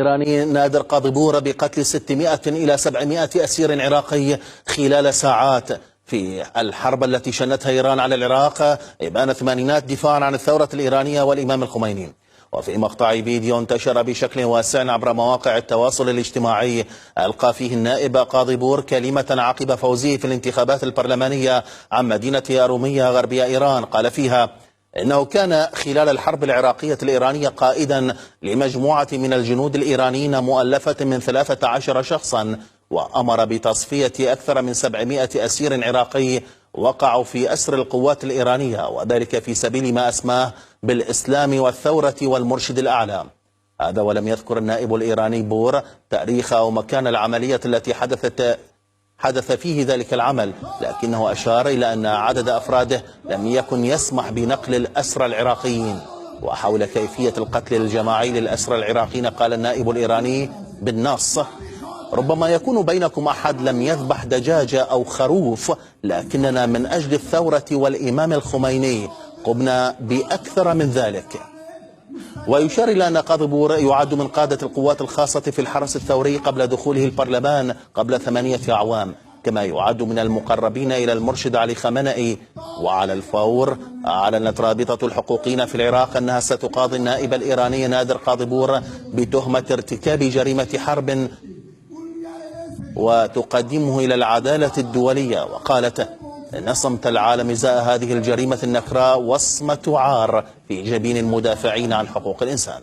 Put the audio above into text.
الإيراني نادر قاضبور بقتل 600 إلى 700 أسير عراقي خلال ساعات في الحرب التي شنتها إيران على العراق إبان الثمانينات دفاعا عن الثورة الإيرانية والإمام الخميني. وفي مقطع فيديو انتشر بشكل واسع عبر مواقع التواصل الاجتماعي ألقى فيه النائب قاضبور كلمة عقب فوزه في الانتخابات البرلمانية عن مدينة أرومية غربية إيران. قال فيها إنه كان خلال الحرب العراقية الإيرانية قائدا لمجموعة من الجنود الإيرانيين مؤلفة من 13 شخصا، وأمر بتصفية أكثر من 700 أسير عراقي وقعوا في أسر القوات الإيرانية، وذلك في سبيل ما أسماه بالإسلام والثورة والمرشد الأعلى. هذا ولم يذكر النائب الإيراني بور تاريخ أو مكان العملية التي حدث فيه ذلك العمل، لكنه أشار إلى أن عدد أفراده لم يكن يسمح بنقل الأسرى العراقيين. وحول كيفية القتل الجماعي للأسرى العراقيين قال النائب الإيراني بالنص: ربما يكون بينكم أحد لم يذبح دجاجة أو خروف، لكننا من أجل الثورة والإمام الخميني قمنا بأكثر من ذلك. ويشار إلى أن قاضبور يعد من قادة القوات الخاصة في الحرس الثوري قبل دخوله البرلمان قبل 8 أعوام، كما يعد من المقربين إلى المرشد علي خامنئي. وعلى الفور أعلنت رابطة الحقوقيين في العراق أنها ستقاضي النائب الإيراني نادر قاضبور بتهمة ارتكاب جريمة حرب وتقدمه إلى العدالة الدولية. وقالت إن صمت العالم إزاء هذه الجريمة النكراء وصمة عار في جبين المدافعين عن حقوق الإنسان.